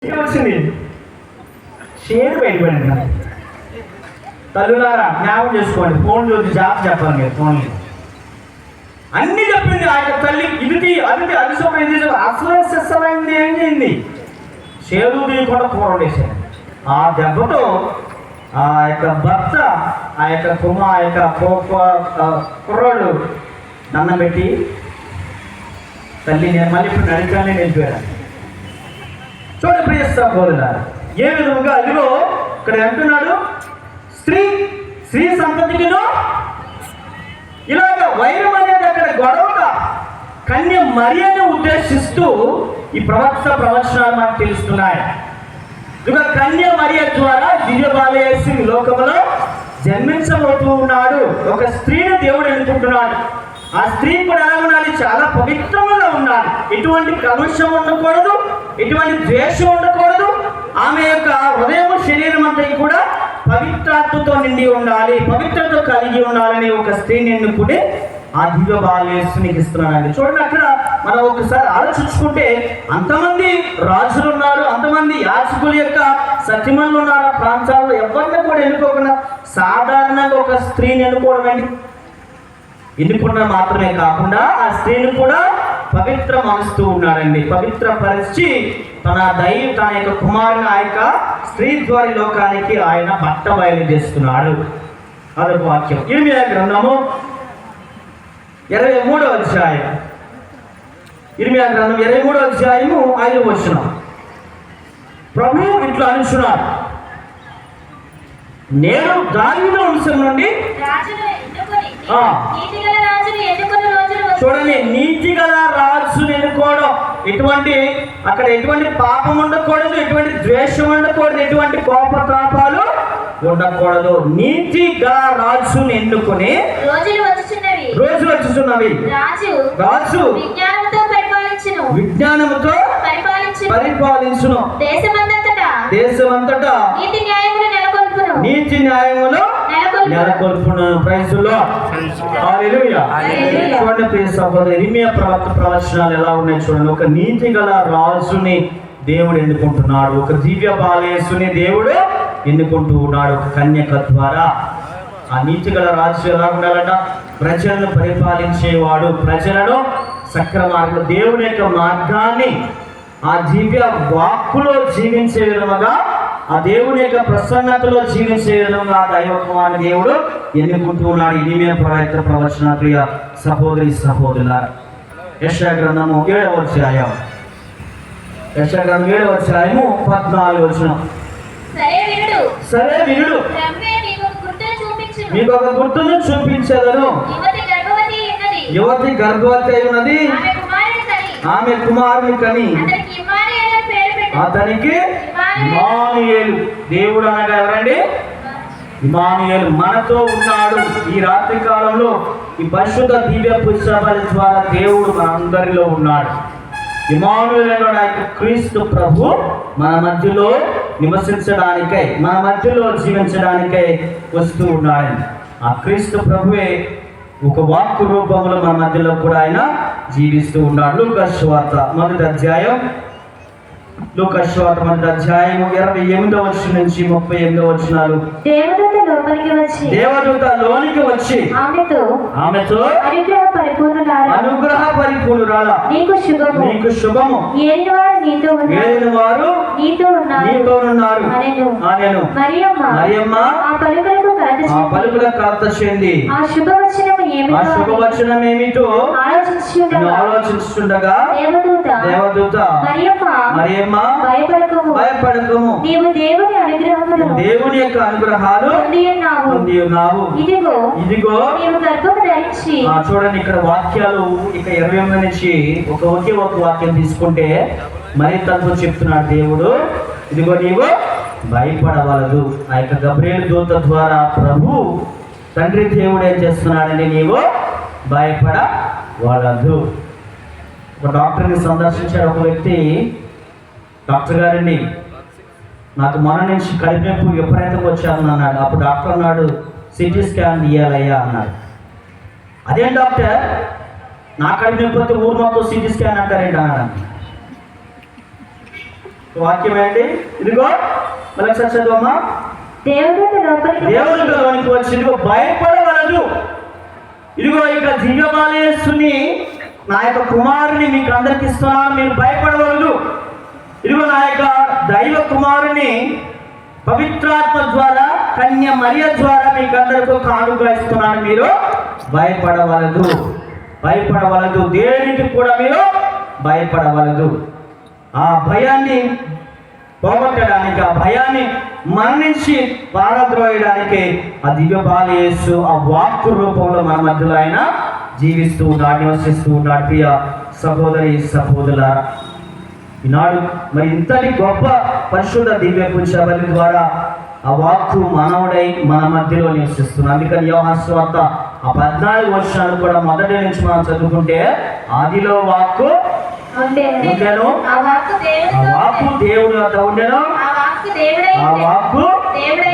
వచ్చింది షేర్ బయటపడింది. తల్లులారా జ్ఞాపకం చేసుకోండి, ఫోన్ చూసి జాబ్ చెప్పాలి మీరు. ఫోన్లు అన్ని చెప్పింది ఆ యొక్క తల్లి. ఇది అది అసలైంది ఏంటి షేరు తీయకుండా కూర వేసాడు. ఆ దెబ్బతో ఆ యొక్క భర్త, ఆ యొక్క కుర్రాడు దండం పెట్టి తల్లి నేను మళ్ళీ ఇప్పుడు నడిచానే నిలిపాడు. చూడండి ప్రియ సహోదరులారా, ఏ విధముగా అదిగో ఇక్కడ అంటున్నాడు, స్త్రీ సంతతికిను ఇలాగ వైరం అనేది అక్కడ గొడవగా కన్య మరియను ఉద్దేశిస్తూ ఈ ప్రవచనాలు మనకు తెలుస్తున్నాయి. ఇక కన్య మరియ ద్వారా దివ్యబాలయేసు లోకములో జన్మించబోతూ ఉన్నాడు. ఒక స్త్రీని దేవుడు ఎన్నుకుంటున్నాడు. ఆ స్త్రీ కూడా ఎలా ఉండాలి? చాలా పవిత్రంగా ఉండాలి. ఎటువంటి కలుషం ఉండకూడదు, ఎటువంటి ద్వేషం ఉండకూడదు. ఆమె యొక్క హృదయం శరీరం అంతా కూడా పవిత్రతతో నిండి ఉండాలి, పవిత్రత కలిగి ఉండాలని ఒక స్త్రీని ఎన్నుకుని ఆ దివ్య బాలయేసునికి ఇస్తున్నాడండి. చూడండి, అక్కడ మనం ఒకసారి ఆలోచించుకుంటే అంతమంది రాజులు ఉన్నారు, అంతమంది యాజకుల యొక్క సత్యమనులు ఉన్నారు. ఆ ప్రాంతాల్లో ఎవరిని కూడా ఎన్నుకోకుండా సాధారణంగా ఒక స్త్రీని ఎన్నుకున్న మాత్రమే కాకుండా ఆ స్త్రీని కూడా పవిత్రమరుస్తూ ఉన్నాడండి. పవిత్రపరిచి తన యొక్క కుమారుని ఆ యొక్క స్త్రీ ద్వారా లోకానికి ఆయన బట్ట బయలు చేస్తున్నాడు. అదొక వాక్యం. ఇర్మియా గ్రంథము 23వ అధ్యాయం. ఇర్మియా గ్రంథం 23వ అధ్యాయము 5వ వచనం. ప్రభువు ఇట్లా అనుచున్నాడు, నేను దావీదు వంశం నుండి చూడండి, నీతి గల రాజును ఎన్నుకోవడం. అక్కడ ఎటువంటి పాపం ఉండకూడదు, ఎటువంటి ద్వేషం ఉండకూడదు, ఎటువంటి కోపతాపాలు ఉండకూడదు. నీతి గల రాజును ఎన్నుకుని రోజులు వచ్చుచున్నవి. రాజు విజ్ఞానముతో పరిపాలించును. దేశమంతటా నీతి న్యాయములు నెలకొల్పును. Praise the Lord. హల్లెలూయా. చూడండి ప్రియ సహోదరులు, ఇర్మియా ప్రవక్త ప్రవచనాలు ఎలా ఉన్నాయి చూడండి. ఒక నీతి గల రాజుని దేవుడు ఎన్నుకుంటున్నాడు. ఒక దివ్య బాలయేసుని దేవుడు ఎన్నుకుంటూ ఉన్నాడు ఒక కన్యక ద్వారా. ఆ నీతి గల రాజు ఎలా ఉండాలంట? ప్రజలను పరిపాలించేవాడు, ప్రజలను సక్రమార్గంలో దేవుని యొక్క మార్గాన్ని ఆ దివ్య వాక్కులో జీవించే విధముగా, ఆ దేవుని యొక్క ప్రసన్నతలో జీవించే విధంగా దైవకుమారుని దేవుడు ఎన్నుకుంటూ ఉన్నాడు. ఇర్మియా ప్రవక్త ప్రవచన ప్రియ సహోదరి సహోదరులారా, యెషయా గ్రంథము 7వ అధ్యాయం. యెషయా గ్రంథం 7వ అధ్యాయము 14వ వచనం. సరే వినుడు, మీకు ఒక గుర్తును చూపించదను. యువతి గర్భవతి అయి ఉన్నది, ఆమె కుమారుని కని అతనికి ఇమ్మానుయేలు. దేవుడు అనగా ఎవరండి? ఇమ్మానుయేలు, మనతో ఉన్నాడు. ఈ రాత్రి కాలంలో ఈ పరిశుద్ధ దివ్య పుస్తకాల ద్వారా దేవుడు మనందరిలో ఉన్నాడు. ఇమ్మానుయేలు యొక్క క్రీస్తు ప్రభు మన మధ్యలో నివసించడానికై, మన మధ్యలో జీవించడానికై వస్తూ ఉన్నాడు. ఆ క్రీస్తు ప్రభువే ఒక వాక్కు రూపంలో మన మధ్యలో కూడా ఆయన జీవిస్తూ ఉన్నాడు. లూకా సువార్త 1వ అధ్యాయం. లూకా సువార్త 1వ అధ్యాయం 28వ వచనం నుంచి 38వ వచనాలు. దేవదూత లోనికి వచ్చి ఆమెతో అనుగ్రహ పరిపూర్ణురాలా, నీకు శుభము, ఏలిన వారు నీతో ఉన్నారు అనెను. మరియమ్మ ఆ పలుకుల కలత చెంది ఆ శుభవచనం ఏమిటో ఆలోచించుండగా దేవదూత మరియమ్మ భయపడకము, దేవుని యొక్క అనుగ్రహాలు పొంది ఉన్నావు. ఇదిగో చూడండి, ఇక్కడ వాక్యాలు ఇక 28 నుంచి ఒకే ఒక వాక్యం తీసుకుంటే మరి తనతో చెప్తున్నాడు దేవుడు, ఇదిగో నీవు భయపడవలదు. ఆ యొక్క గబ్రియేలు దూత ద్వారా ప్రభు తండ్రి దేవుడు ఏం చేస్తున్నాడని, నీవు భయపడవలదు. ఒక డాక్టర్ని సందర్శించాడు ఒక వ్యక్తి. డాక్టర్ గారండి, నాకు మొన్న నుంచి కడుపు విపరీతంగా వచ్చాను అన్నాడు. అప్పుడు డాక్టర్ అన్నాడు, సిటీ స్కాన్ తీయాలయ్యా అన్నాడు. అదేం డాక్టర్, నా కడుపు నొప్పి ఊరు మొత్తం సిటీ స్కాన్ అంటారేంటి అన్నాడు. వాక్యం ఏంటి? ఇదిగో మళ్ళీ చదువమ్మా. దేవుడిలోనికి వచ్చి ఇదిగో భయపడవలదు. ఇదిగో ఇక దివ్యమాలయేసుని నా యొక్క కుమారుని మీకు అందరికి ఇస్తున్నాను, మీరు భయపడవలదు. ఇదిగో నా యొక్క దైవ కుమారుని పవిత్రాత్మ ద్వారా కన్య మరియ ద్వారా మీకు అందరికీ కానుకగా ఇస్తున్నాను, మీరు భయపడవలదు. భయపడవలదు, దేనికి కూడా మీరు భయపడవలదు. ఆ భయాన్ని పోగొట్టడానికి, ఆ భయాన్ని మరణించి పారద్రోయడానికి ఆ దివ్యబాలయేసు ఆ వాక్కు రూపంలో మన మధ్యలో ఆయన జీవిస్తూ ఉన్నాడు, నివసిస్తూ ఉన్నాడు. ప్రియ సహోదరి సహోదరులారా, ఈనాడు మరి ఇంతటి గొప్ప పరిశుద్ధ దివ్య పూజ బలి ద్వారా ఆ వాక్కు మానవుడై మన మధ్యలో నివసిస్తున్నాడు. అందుకని యోహాను సువార్త ఆ 14 వర్షాలు కూడా మొదటి నుంచి మనం చదువుకుంటే, ఆదిలో వాక్కు ఉండెను, ఆ వాక్కు దేవుడు వద్ద ఉండెను, ఆ వాక్కు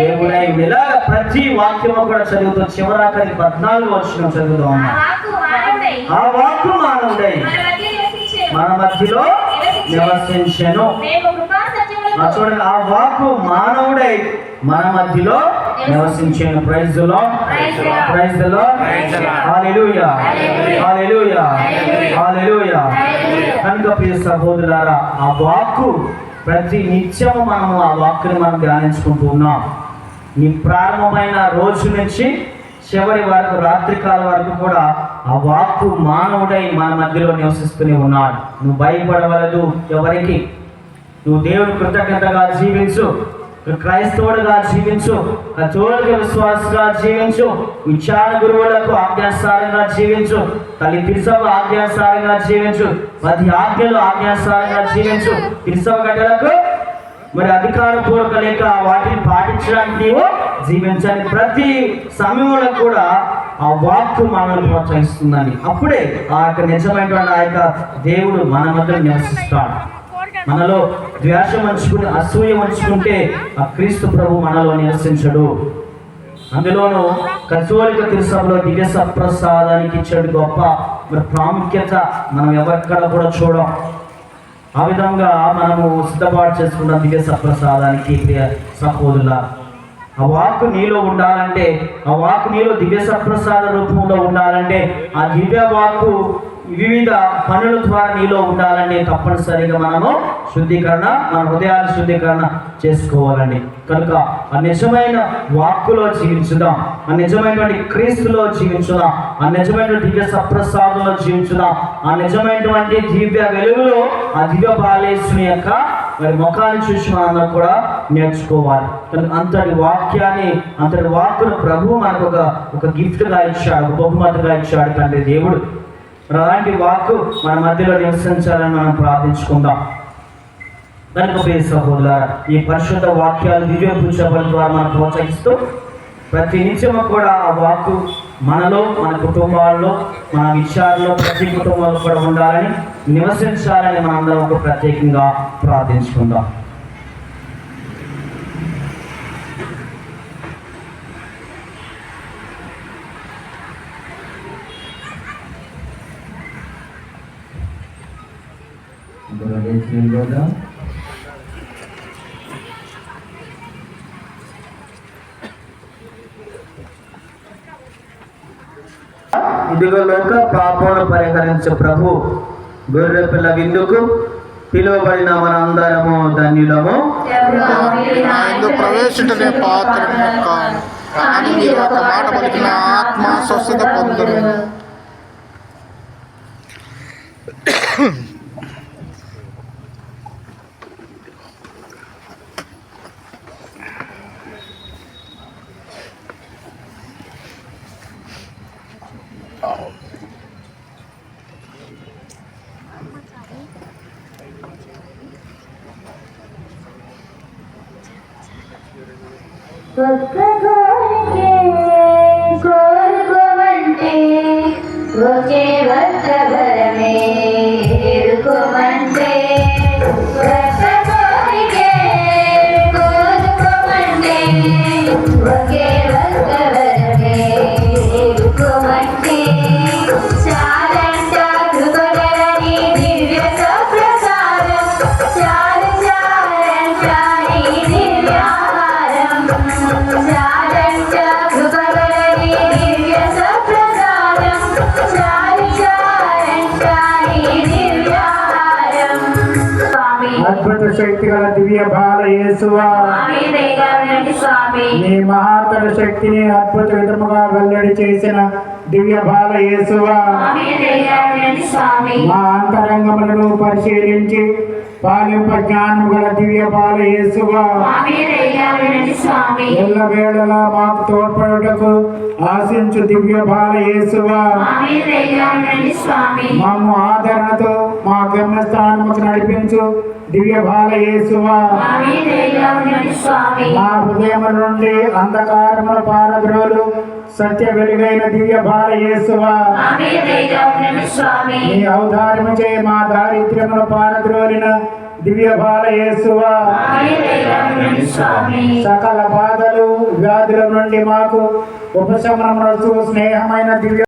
దేవుడై. ఇలా ప్రతి వాక్యము కూడా చదువుతూ చివరాఖరి 14 వర్షం చదువుతాం. ఆ వాక్కు మానవుడై మన మధ్యలో నివసించెను. చూడండి, ఆ వాక్కు మానవుడై మన మధ్యలో నివసించెను. Praise the Lord, praise the Lord, hallelujah, hallelujah, hallelujah. కనుక ప్రియ సహోదరులారా, ఆ వాక్కు ప్రతి నిత్యము మనము ఆ వాక్కుని మనం ధ్యానించుకుంటూ ఉన్నాం. నీ ప్రారంభమైన రోజు నుంచి చివరి వరకు, రాత్రికాల వరకు కూడా ఆ వాక్కు మానవుడై మన మధ్యలో నివసిస్తూనే ఉన్నాడు. నువ్వు భయపడవలదు ఎవరికి. నువ్వు దేవుడు కృతజ్ఞతగా జీవించు, క్రైస్తవుడుగా జీవించు, కథోలిక విశ్వాసగా జీవించు, విచారణ గురువులకు ఆజ్ఞాసారంగా జీవించు, తల్లి తిరుసభ ఆజ్ఞాసారంగా జీవించు, 10 ఆజ్ఞలు ఆజ్ఞాసారంగా జీవించు. తిరుసభ గడ్డలకు మరి అధికారపూర్వక లేక వాటిని పాటించడానికి నీవు జీవించాలి. ప్రతి సమయంలో కూడా ఆ వాక్కు మనల్ని ప్రోత్సహిస్తుందని. అప్పుడే ఆ యొక్క నిజమైనటువంటి ఆ యొక్క దేవుడు మన మధ్య నివసిస్తాడు. మనలో ద్వేషం ఉంచుకుని, అసూయ ఉంచుకుంటే ఆ క్రీస్తు ప్రభు మనలో నివసించడు. అందులోనూ కథోలిక తిరుసభలో దివ్య సప్రసాదానికి ఇచ్చాడు గొప్ప మరి ప్రాముఖ్యత మనం ఎవరిక్కడ కూడా చూడం. ఆ విధంగా మనము సిద్ధపాటు చేసుకున్న దివ్య సప్రసాదానికి ప్రియ సహోదరుల, ఆ వాక్కు నీలో ఉండాలంటే, ఆ వాక్కు నీలో దివ్య సప్రసాద రూపంలో ఉండాలంటే, ఆ దివ్య వాక్కు వివిధ పనుల ద్వారా నీలో ఉండాలంటే తప్పనిసరిగా మనము శుద్ధీకరణ, మన హృదయాల శుద్ధీకరణ చేసుకోవాలండి. కనుక ఆ నిజమైన వాక్కులో జీవించుదాం, ఆ నిజమైనటువంటి క్రీస్తులో జీవించుదాం, ఆ నిజమైనటువంటి దివ్య సప్రసాదంలో జీవించుదాం, ఆ నిజమైనటువంటి దివ్య వెలుగులో ఆ దివ్య బాలేశ్వరుని యొక్క మరి ముఖాన్ని చూసి మనం కూడా నేర్చుకోవాలి. కనుక అంతటి వాక్యాన్ని, అంతటి వాక్కును ప్రభువు మనకు ఒక గిఫ్ట్గా ఇచ్చాడు, ఒక బహుమతిగా ఇచ్చాడు తండ్రి దేవుడు. అలాంటి వాక్కు మన మధ్యలో నివసించాలని మనం ప్రార్థించుకుందాం. కనుక ప్రియ సహోదరులారా, ఈ పరిశుద్ధ వాక్యాలు దివ్య పూజ బలి ద్వారా మనం ప్రోత్సహిస్తూ ప్రతి నిత్యము కూడా ఆ వాక్కు మనలో, మన కుటుంబాల్లో, మన విచారణలో ప్రతి కుటుంబంలో కూడా ఉండాలని, నివసించాలని మనందరం ఒక ప్రత్యేకంగా ప్రార్థించుకుందాం. ఇదిగో లోక పాపమును పరిహరించే ప్రభు గొర్రె పిల్ల విందుకు పిలువబడిన మన అందరము ధన్యులము. ప్రవేశించే పాత్రను కాను, కానీ మీరు ఒక మాట పలికిన ఆత్మ స్వస్థత పొందును. ఒక్క కోరికే కోరుకోమంటే ఒకే ఒక్క వరమే ఎరుకోమంటే, ఒక్క కోరికే కోరుకోమంటే ఒకే ఒక్క వరమే ఎరుకోమంటే, చాలంట కృపగలని దివ్య ప్రసాదం, చాలు చాలు దివ్య బాల యేసువా మా మీద దయగా ఉండండి స్వామి. నీ మహాతర శక్తిని అద్భుత విధముగా వెల్లడి చేసిన దివ్య బాల యేసువా మా మీద దయగా ఉండండి స్వామి. మా అంతరంగములను పరిశీలించి పాలింప జ్ఞానం గల దివ్య బాల యేసువా మా మీద దయగా ఉండండి స్వామి. ఎల్ల వేళలా మాకు తోడ్పడుటకు ఆశించు దివ్య బాల యేసువా మా మీద దయగా ఉండండి స్వామి. మమ్ము ఆదరణతో మా గమ్యస్థానముకు నడిపించు దివ్య బాల యేసువా మా మీద దయగా ఉండండి స్వామి. మా హృదయం నుండి అంధకారముల పారద్రోలు సత్య వెలుగైన దివ్య బాల యేసువా మా మీద దయగా ఉండండి స్వామి. నీ అవతారము చే మా దారిద్ర్యముల పారద్రోలిన దివ్య బాల యేసువా మా మీద దయగా ఉండండి స్వామి. సకల బాధలు వ్యాధుల నుండి మాకు ఉపశమనమునొచ్చు స్నేహమైన దివ్య